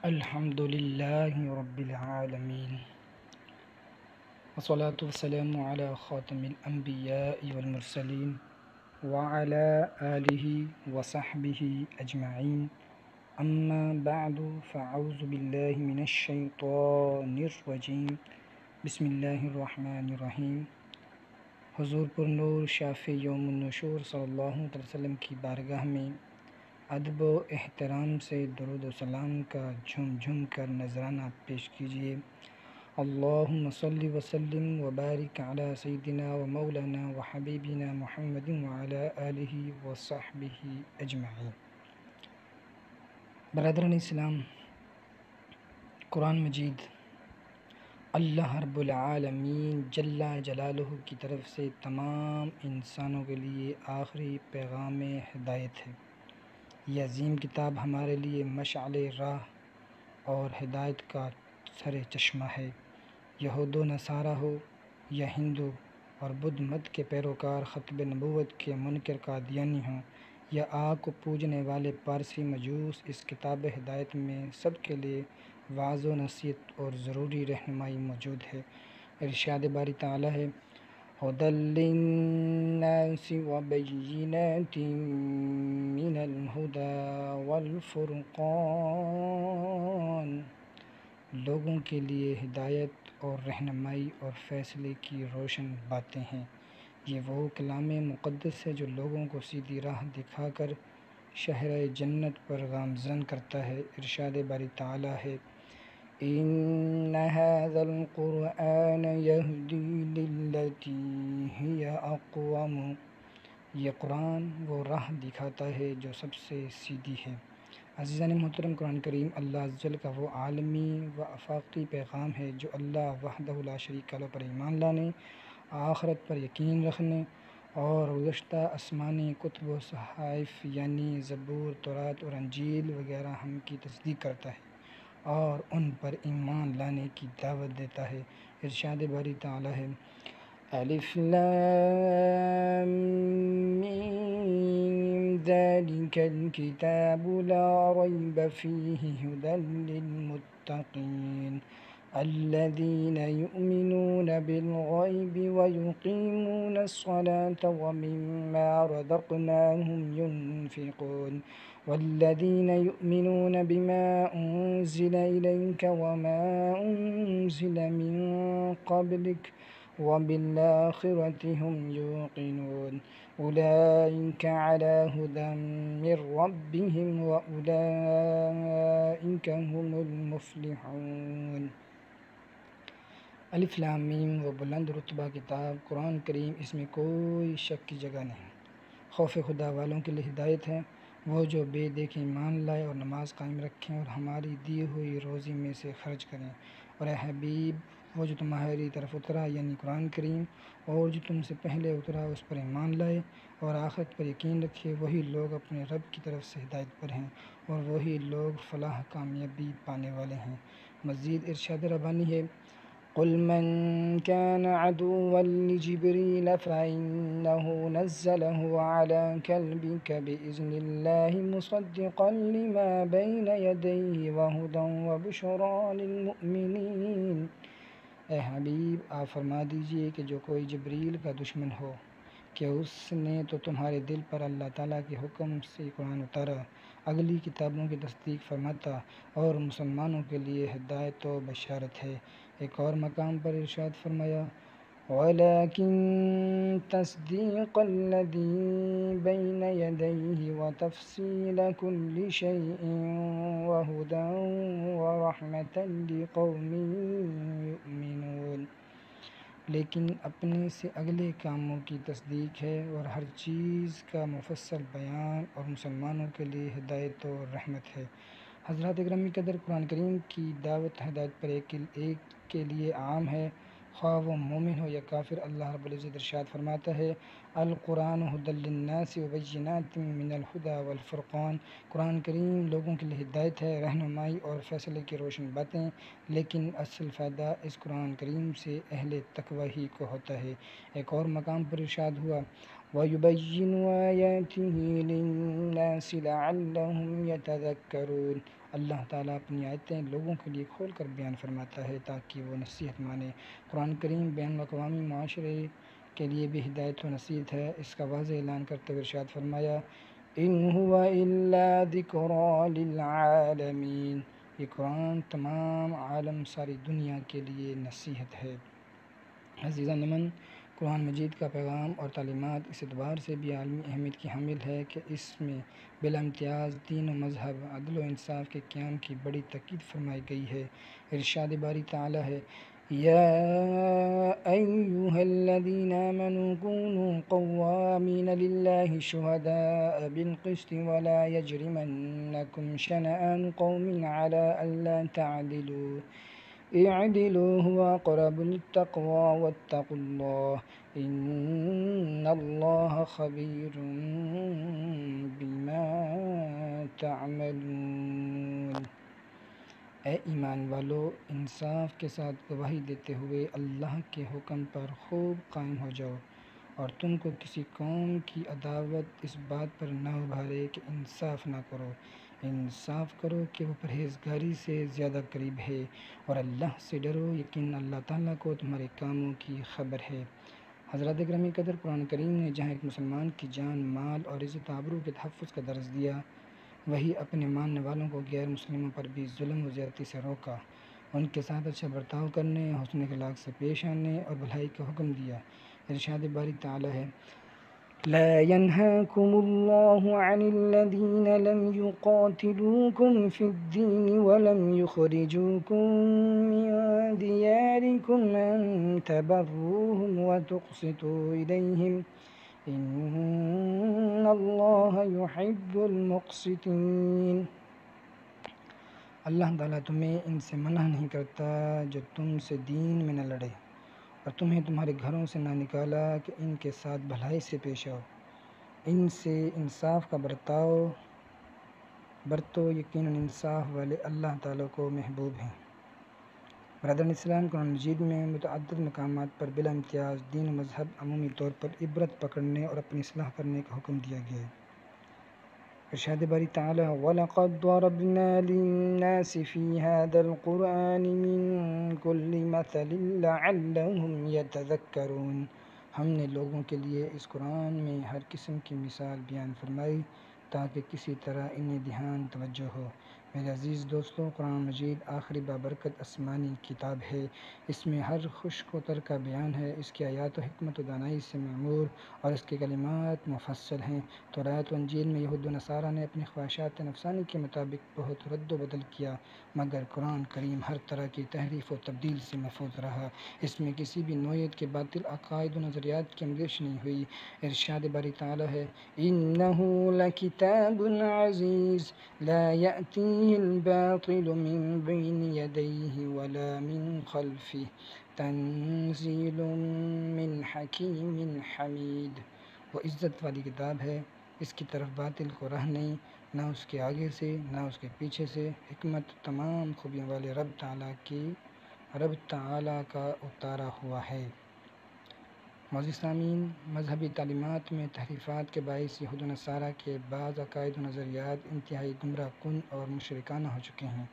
الحمد لله رب العالمين، والصلاة والسلام على خاتم الأنبياء والمرسلين وعلى آله وصحبه أجمعين. أما بعد، فأعوذ بالله من الشیطان الرجیم، بسم اللہ الرحمن الرحیم۔ حضور پر نور شافع یوم النشور صلی اللہ علیہ وسلم کی بارگاہ میں ادب و احترام سے درود و سلام کا جھم جھم کر نذرانہ پیش کیجیے۔ اللہم صلی وسلم وبارک علی سیدنا و مولانا و حبیبنا محمد وعلی آلہ و صحبہ اجمعین۔ برادران اسلام، قرآن مجید اللہ رب العالمین جل جلالہ کی طرف سے تمام انسانوں کے لیے آخری پیغام ہدایت ہے۔ یہ عظیم کتاب ہمارے لیے مشعل راہ اور ہدایت کا سر چشمہ ہے۔ یہود و نصارہ ہو یا ہندو اور بدھ مت کے پیروکار، ختم نبوت کے منکر قادیانی ہوں یا آگ کو پوجنے والے پارسی مجوس، اس کتاب ہدایت میں سب کے لیے واعظ و نصیحت اور ضروری رہنمائی موجود ہے۔ ارشاد باری تعالیٰ ہے: هدى للناس وبينات من الهدى والفرقان، لوگوں کے لیے ہدایت اور رہنمائی اور فیصلے کی روشن باتیں ہیں۔ یہ وہ کلام مقدس ہے جو لوگوں کو سیدھی راہ دکھا کر شہر جنت پر گامزن کرتا ہے۔ ارشاد باری تعالیٰ ہے: إن هذا القرآن يهدي للتي هي أقوم، یہ قرآن وہ راہ دکھاتا ہے جو سب سے سیدھی ہے۔ عزیزان محترم، قرآن کریم اللہ عز و جل کا وہ عالمی و آفاقی پیغام ہے جو اللہ وحدہ لا شریک لہ پر ایمان لانے، آخرت پر یقین رکھنے اور گزشتہ آسمانی کتب و صحائف یعنی زبور، تورات اور انجیل وغیرہ ہم کی تصدیق کرتا ہے اور ان پر ایمان لانے کی دعوت دیتا ہے۔ ارشاد باری تعالیٰ ہے: الف لام میم ذلک الکتاب لا ریب فیہ ھدی للمتقین الذین یؤمنون بالغیب ویقیمون الصلاة ومما رزقناہم ینفقون والذین یؤمنون بما انزل الیک وما انزل من قبلک وبالآخرة هم یوقنون اولئک علی ھدی من ربهم واولئک هم المفلحون۔ الف لام میم وہ بلند رتبہ کتاب قرآن کریم، اس میں کوئی شک کی جگہ نہیں۔ خوف خدا والوں کے لیے ہدایت ہے، وہ جو بے دیکھے ایمان لائے اور نماز قائم رکھیں اور ہماری دی ہوئی روزی میں سے خرچ کریں۔ اور اے حبیب، وہ جو تمہاری طرف اترا یعنی قرآن کریم اور جو تم سے پہلے اترا اس پر ایمان لائے اور آخرت پر یقین رکھے، وہی لوگ اپنے رب کی طرف سے ہدایت پر ہیں اور وہی لوگ فلاح کامیابی پانے والے ہیں۔ مزید ارشاد ربانی ہے: قل من كان عدوا لجبريل فإنه نزله على قلبك بإذن الله مصدقا لما بين يديه وهدى وبشرى للمؤمنين۔ اے حبیب، آپ فرما دیجئے کہ جو کوئی جبریل کا دشمن ہو کہ اس نے تو تمہارے دل پر اللہ تعالیٰ کے حکم سے قرآن اتارا، اگلی کتابوں کی تصدیق فرماتا اور مسلمانوں کے لیے ہدایت و بشارت ہے۔ ایک اور مقام پر ارشاد فرمایا: وَلَٰكِن تَصْدِيقَ الَّذِي بَيْنَ يَدَيْهِ وَتَفْصِيلَ كُلِّ شَيْءٍ وَهُدًى وَرَحْمَةً لِقَوْمٍ يُؤْمِنُونَ، لیکن اپنے سے اگلے کاموں کی تصدیق ہے اور ہر چیز کا مفصل بیان اور مسلمانوں کے لیے ہدایت و رحمت ہے۔ حضرات گرامی قدر، قرآن کریم کی دعوت ہدایت پر ایک کے لیے عام ہے، خواہ وہ مومن ہو یا کافر۔ اللہ رب العزت ارشاد فرماتا ہے: القرآن ھدی للناس وبینات من الھدی والفرقان، قرآن کریم لوگوں کے لیے ہدایت ہے، رہنمائی اور فیصلے کی روشن باتیں، لیکن اصل فائدہ اس قرآن کریم سے اہل تقوی ہی کو ہوتا ہے۔ ایک اور مقام پر ارشاد ہوا: وَيُبَيِّنُ آيَاتِهِ لِلنَّاسِ لَعَلَّهُمْ يَتَذَكَّرُونَ۔ اللہ تعالیٰ اپنی آیتیں لوگوں کے لیے کھول کر بیان فرماتا ہے تاکہ وہ نصیحت مانے۔ قرآن کریم بین الاقوامی معاشرے کے لیے بھی ہدایت و نصیحت ہے۔ اس کا واضح اعلان کرتے ہوئے ارشاد فرمایا إِنْ هُوَ إِلَّا ذِكْرَىٰ لِلْعَالَمِينَ، یہ قرآن تمام عالم ساری دنیا کے لیے نصیحت ہے۔ عزیزان من، قرآن مجید کا پیغام اور تعلیمات اس اعتبار سے بھی عالمی اہمیت کی حامل ہے کہ اس میں بلا امتیاز دین و مذہب، عدل و انصاف کے قیام کی بڑی تاکید فرمائی گئی ہے۔ ارشاد باری تعالیٰ ہے یا ایھا الذین آمنوا کونوا قوامین للہ شہداء بالقسط ولا یجرمنکم شنآن قوم علی الا تعدلوا اعدلوا هو اقرب للتقوى واتقوا اللہ ان اللہ خبیر بما تعملون۔ اے ایمان والو، انصاف کے ساتھ گواہی دیتے ہوئے اللہ کے حکم پر خوب قائم ہو جاؤ، اور تم کو کسی قوم کی عداوت اس بات پر نہ ابھارے کہ انصاف نہ کرو۔ انصاف کرو کہ وہ پرہیزگاری سے زیادہ قریب ہے، اور اللہ سے ڈرو، یقیناً اللہ تعالیٰ کو تمہارے کاموں کی خبر ہے۔ حضرات گرامی قدر، قرآن کریم نے جہاں ایک مسلمان کی جان، مال اور عزت آبرو کے تحفظ کا درس دیا، وہی اپنے ماننے والوں کو غیر مسلموں پر بھی ظلم و زیادتی سے روکا، ان کے ساتھ اچھا برتاؤ کرنے، حسن اخلاق سے پیش آنے اور بھلائی کا حکم دیا۔ ارشاد باری تعالیٰ ہے لا ينهاكم الله عن الذين لم يقاتلوكم في الدين ولم يخرجوكم من دياركم أن تبروهم وتقسطوا إليهم إن الله يحب المقسطين۔ اللہ تعالیٰ تمہیں ان سے منع نہیں کرتا جو تم سے دین میں نہ لڑے اور تمہیں تمہارے گھروں سے نہ نکالا کہ ان کے ساتھ بھلائی سے پیش آؤ، ان سے انصاف کا برتو، یقیناً انصاف والے اللہ تعالیٰ کو محبوب ہیں۔ برادران اسلام، قرآن مجید میں متعدد مقامات پر بلا امتیاز دین و مذہب، عمومی طور پر عبرت پکڑنے اور اپنی اصلاح کرنے کا حکم دیا گیا ہے۔ ارشاد باری تعالیٰ وَلَقَدْ ضَرَبْنَا لِلنَّاسِ فِي هَذَا الْقُرْآنِ مِنْ كُلِّ مَثَلٍ لَعَلَّهُمْ يَتَذَكَّرُونَ۔ ہم نے لوگوں کے لیے اس قرآن میں ہر قسم کی مثال بیان فرمائی تاکہ کسی طرح انہیں دھیان توجہ ہو۔ میرے عزیز دوستو، قرآن مجید آخری بابرکت آسمانی کتاب ہے۔ اس میں ہر خشک و تر کا بیان ہے، اس کی آیات و حکمت و دانائی سے معمور اور اس کے کلمات مفصل ہیں۔ تورات و انجیل میں یہود و نصارہ نے اپنی خواہشات نفسانی کے مطابق بہت رد و بدل کیا، مگر قرآن کریم ہر طرح کی تحریف و تبدیل سے محفوظ رہا۔ اس میں کسی بھی نوعیت کے باطل عقائد و نظریات کی آمیزش نہیں ہوئی۔ ارشاد باری تعالیٰ ہے إِنَّهُ لَكِتَابٌ عَزِيزٌ لَا يَأْتِيهِ الْبَاطِلُ مِنْ بَيْنِ يَدَيْهِ وَلَا مِنْ خَلْفِهِ تَنزِيلٌ مِنْ حَكِيمٍ حَمِيدٍ۔ وہ عزت والی کتاب ہے، اس کی طرف باطل کو راہ نہیں، نہ اس کے آگے سے نہ اس کے پیچھے سے۔ حکمت تمام خوبیوں والے رب تعالیٰ کا اتارا ہوا ہے۔ معزز سامعین، مذہبی تعلیمات میں تحریفات کے باعث یہود و نصارہ کے بعض عقائد و نظریات انتہائی گمراہ کن اور مشرکانہ ہو چکے ہیں۔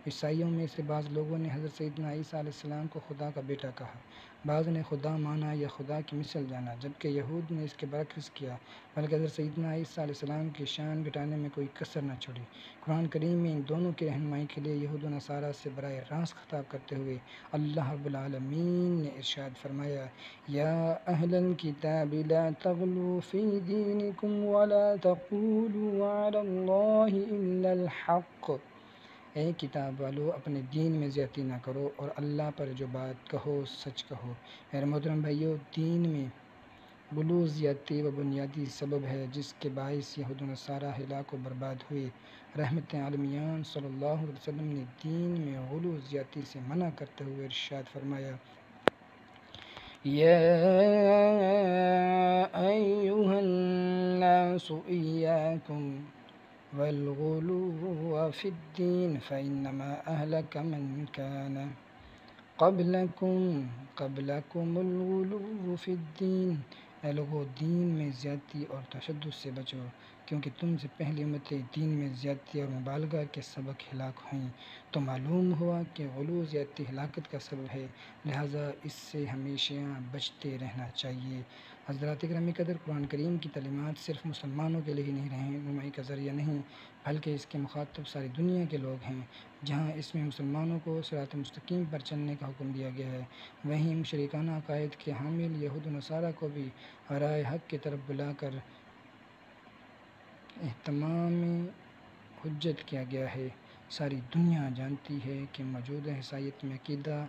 عیسائیوں میں سے بعض لوگوں نے حضرت سیدنا عیسیٰ علیہ السلام کو خدا کا بیٹا کہا، بعض نے خدا مانا یا خدا کی مثل جانا، جبکہ یہود نے اس کے برعکس کیا، بلکہ حضرت سیدنا عیسیٰ علیہ السلام کی شان گھٹانے میں کوئی کسر نہ چھوڑی۔ قرآن کریم میں ان دونوں کی رہنمائی کے لیے یہود و نصارہ سے براہ راست خطاب کرتے ہوئے اللہ رب العالمین نے ارشاد فرمایا یا اہل الکتاب لا تغلوا فی دینکم ولا تقولوا علی اللہ الا الحق۔ اے کتاب والو، اپنے دین میں زیادتی نہ کرو اور اللہ پر جو بات کہو سچ کہو۔ میرے محترم بھائیو، دین میں غلو زیادتی و بنیادی سبب ہے جس کے باعث یہود و نصارہ ہلاک و برباد ہوئے۔ رحمت عالمیان صلی اللہ علیہ وسلم نے دین میں غلو زیادتی سے منع کرتے ہوئے ارشاد فرمایا یا ایھا الناس ایاکم والغلو فی الدین فإنما أهلك من كان قبلكم الغلو في الدين اے لوگو دین میں زیادتی اور تشدد سے بچو، کیونکہ تم سے پہلی امتیں دین میں زیادتی اور مبالغہ کے سبق ہلاک ہوئیں۔ تو معلوم ہوا کہ غلو زیادتی ہلاکت کا سبب ہے، لہٰذا اس سے ہمیشہ بچتے رہنا چاہیے۔ حضرات گرامی قدر، قرآن کریم کی تعلیمات صرف مسلمانوں کے لیے ہی نہیں رہنمائی کا ذریعہ نہیں، بلکہ اس کے مخاطب ساری دنیا کے لوگ ہیں۔ جہاں اس میں مسلمانوں کو صراط مستقیم پر چلنے کا حکم دیا گیا ہے، وہیں مشرکانہ عقائد کے حامل یہود و نصارہ کو بھی راہ حق کی طرف بلا کر اتمام حجت کیا گیا ہے۔ ساری دنیا جانتی ہے کہ موجودہ عیسائیت میں عقیدہ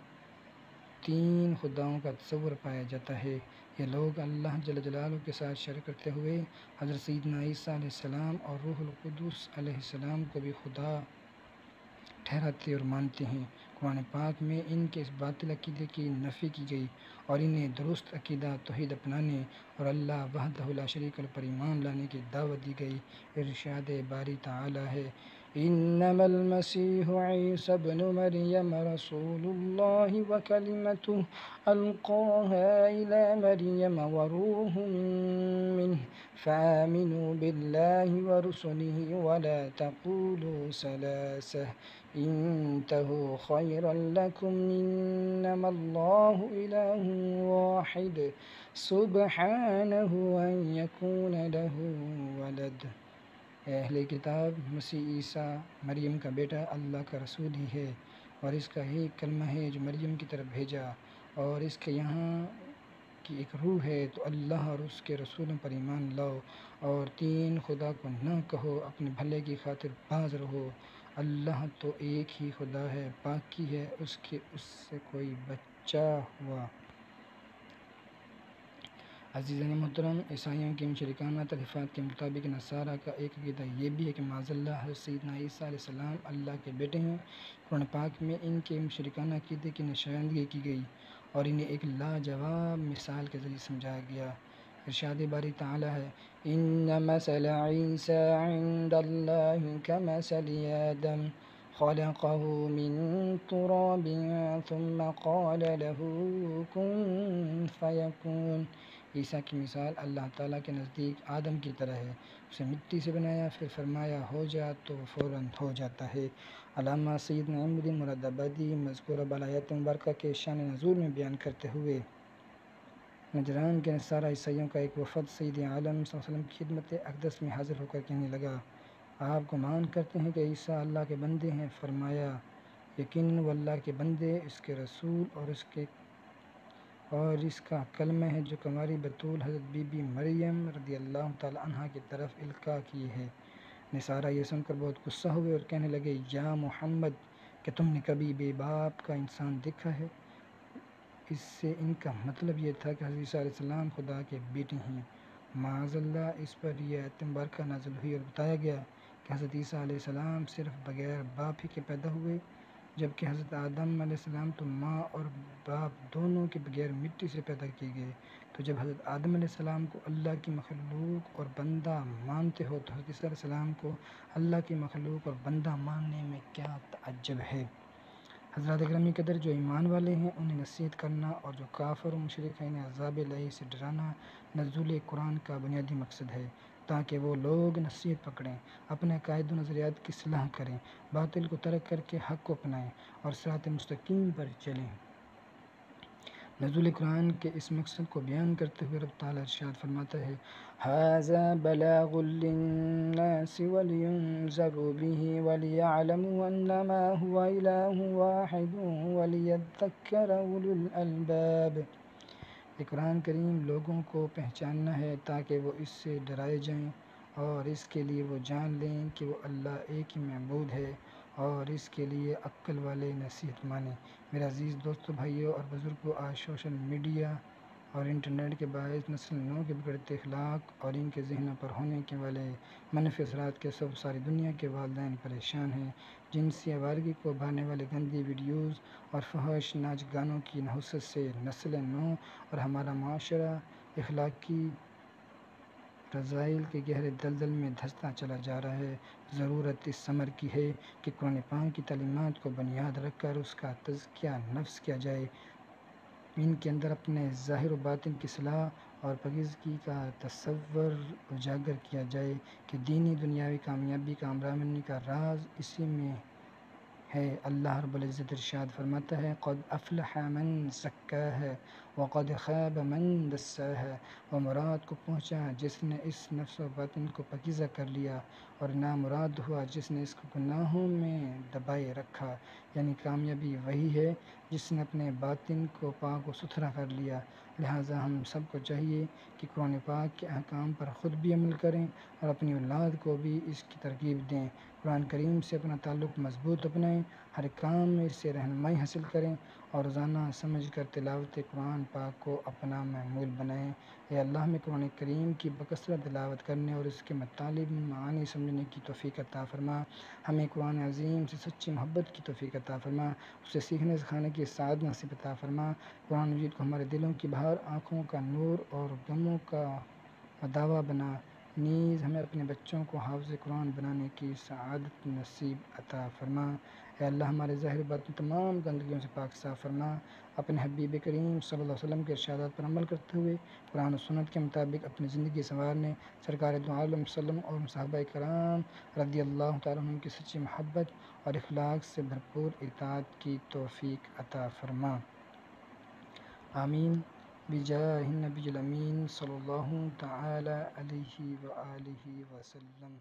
تین خداؤں کا تصور پایا جاتا ہے۔ یہ لوگ اللہ جل جلالہ کے ساتھ شرک کرتے ہوئے حضرت سیدنا عیسیٰ علیہ السلام اور روح القدس علیہ السلام کو بھی خدا ٹھہراتے اور مانتے ہیں۔ قرآن پاک میں ان کے اس باطل عقیدے کی نفی کی گئی اور انہیں درست عقیدہ توحید اپنانے اور اللہ وحدہ لا شریک لہ پر ایمان لانے کی دعوت دی گئی۔ ارشاد باری تعالی ہے، انما المسیح عیسی ابن مریم رسول اللہ وکلمتہ القاها الی مریم وروح منہ فآمنوا باللہ ورسلہ ولا تقولوا ثلاثہ انتہوا خیرا لکم انما اللہ الہ واحد سبحانہ ان یکون لہ ولد۔ اے اہل کتاب، مسیح عیسیٰ مریم کا بیٹا اللہ کا رسول ہی ہے اور اس کا ایک کلمہ ہے جو مریم کی طرف بھیجا، اور اس کے یہاں کی ایک روح ہے۔ تو اللہ اور اس کے رسولوں پر ایمان لاؤ اور تین خدا کو نہ کہو، اپنے بھلے کی خاطر باز رہو۔ اللہ تو ایک ہی خدا ہے، پاکی ہے اس کے اس سے کوئی بچہ ہوا۔ عزیزان محترم، عیسائیوں کی مشرکانہ تحریفات کے مطابق نصارہ کا ایک عقیدہ یہ بھی ہے کہ معاذ اللہ حضرت سیدنا عیسیٰ علیہ السلام اللہ کے بیٹے ہیں۔ قرآن پاک میں ان کے مشرکانہ عقیدے کی نشاندہی کی گئی اور انہیں ایک لاجواب مثال کے ذریعے سمجھایا گیا۔ ارشاد باری تعالی ہے، ان مثل عیسی عند اللہ کمثل آدم خلقہ من تراب ثم قال له کن فیکون۔ عیسیٰ کی مثال اللہ تعالیٰ کے نزدیک آدم کی طرح ہے، اسے مٹی سے بنایا، پھر فرمایا ہو جا تو فوراً ہو جاتا ہے۔ علامہ سید نعیم الدین مراد آبادی مذکورہ بالآیات مبارکہ کے شان نزول میں بیان کرتے ہوئے، نجران کے نصارہ عیسائیوں کا ایک وفد سید عالم صلی اللہ علیہ وسلم کی خدمت اقدس میں حاضر ہو کر کہنے لگا، آپ گمان کرتے ہیں کہ عیسیٰ اللہ کے بندے ہیں؟ فرمایا، یقیناً وہ اللہ کے بندے، اس کے رسول اور اس کا کلمہ ہے جو کنواری بطول حضرت بی بی مریم رضی اللہ تعالی عنہا کی طرف القاء کیے ہے۔ نصارہ یہ سن کر بہت غصہ ہوئے اور کہنے لگے، یا محمد، کہ تم نے کبھی بے باپ کا انسان دیکھا ہے؟ اس سے ان کا مطلب یہ تھا کہ حضرت عیسیٰ علیہ السلام خدا کے بیٹے ہیں۔ معاذ اللہ، اس پر یہ آیت مبارکہ نازل ہوئی اور بتایا گیا کہ حضرت عیسیٰ علیہ السلام صرف بغیر باپ ہی کے پیدا ہوئے، جبکہ حضرت آدم علیہ السلام تو ماں اور باپ دونوں کے بغیر مٹی سے پیدا کیے گئے۔ تو جب حضرت آدم علیہ السلام کو اللہ کی مخلوق اور بندہ مانتے ہو تو حضرت عیسیٰ علیہ السلام کو اللہ کی مخلوق اور بندہ ماننے میں کیا تعجب ہے؟ حضرات گرامی قدر، جو ایمان والے ہیں انہیں نصیحت کرنا اور جو کافر و مشرک ہیں انہیں عذاب الہی سے ڈرانا نزول قرآن کا بنیادی مقصد ہے، تاکہ وہ لوگ نصیحت پکڑیں، اپنے عقائد و نظریات کی اصلاح کریں، باطل کو ترک کر کے حق کو اپنائیں اور صراط مستقیم پر چلیں۔ نزول قرآن کے اس مقصد کو بیان کرتے ہوئے رب تعالیٰ ارشاد فرماتا ہے، ھذا بلاغ للناس ولینذروا بہ ولیعلموا انما ھو الہ واحد ولیذکر اولو الالباب۔ یہ قرآن کریم لوگوں کو پہچاننا ہے تاکہ وہ اس سے ڈرائے جائیں اور اس کے لیے وہ جان لیں کہ وہ اللہ ایک ہی معبود ہے، اور اس کے لیے عقل والے نصیحت مانیں۔ میرے عزیز دوستو، بھائیوں اور بزرگوں، آج سوشل میڈیا اور انٹرنیٹ کے باعث نسل نو کے بگڑتے اخلاق اور ان کے ذہنوں پر ہونے کے والے منفی اثرات کے سبب ساری دنیا کے والدین پریشان ہیں۔ جنسی آوارگی کو ابھارنے والے گندی ویڈیوز اور فحش ناچ گانوں کی نحوست سے نسل نو اور ہمارا معاشرہ اخلاقی رذائل کے گہرے دلدل میں دھنستا چلا جا رہا ہے۔ ضرورت اس امر کی ہے کہ قرآن پاک کی تعلیمات کو بنیاد رکھ کر اس کا تزکیہ نفس کیا جائے، ان کے اندر اپنے ظاہر و باطن کی اصلاح اور پاکیزگی کا تصور اجاگر کیا جائے کہ دینی دنیاوی کامیابی کامرانی کا راز اسی میں ہے۔ اللہ رب العزت ارشاد فرماتا ہے قد افلح من زکاہا وقد خاب من دساہا، وہ مراد کو پہنچا جس نے اس نفس و باطن کو پاکیزہ کر لیا، اور نامراد ہوا جس نے اس کو گناہوں میں دبائے رکھا۔ یعنی کامیابی وہی ہے جس نے اپنے باطن کو پاک و ستھرا کر لیا۔ لہٰذا ہم سب کو چاہیے کہ قرآن پاک کے احکام پر خود بھی عمل کریں اور اپنی اولاد کو بھی اس کی ترغیب دیں۔ قرآن کریم سے اپنا تعلق مضبوط اپنائیں، ہر کام میں اس سے رہنمائی حاصل کریں اور روزانہ سمجھ کر تلاوت قرآن پاک کو اپنا معمول بنائیں۔ اے اللہ ہمیں قرآن کریم کی بکثرت تلاوت کرنے اور اس کے مطالب معانی سمجھنے کی توفیق عطا فرما۔ ہمیں قرآن عظیم سے سچی محبت کی توفیق عطا فرما، اسے سیکھنے سکھانے کی سعادت نصیب عطا فرما۔ قرآن مجید کو ہمارے دلوں کی بہار، آنکھوں کا نور اور غموں کا مداوا بنا۔ نیز ہمیں اپنے بچوں کو حافظ قرآن بنانے کی سعادت نصیب عطا فرما۔ اے اللہ ہمارے ظاہر باطن تمام گندگیوں سے پاک صاف فرما۔ اپنے حبیب کریم صلی اللہ علیہ وسلم کے ارشادات پر عمل کرتے ہوئے قرآن و سنت کے مطابق اپنی زندگی سنوارنے، سرکار دو عالم وسلم اور صحابہ کرام رضی اللہ تعالیٰ عنہم کی سچی محبت اور اخلاق سے بھرپور اطاعت کی توفیق عطا فرما۔ آمین بجاہ النبی الامین صلی اللہ تعالی علیہ وآلہ وسلم۔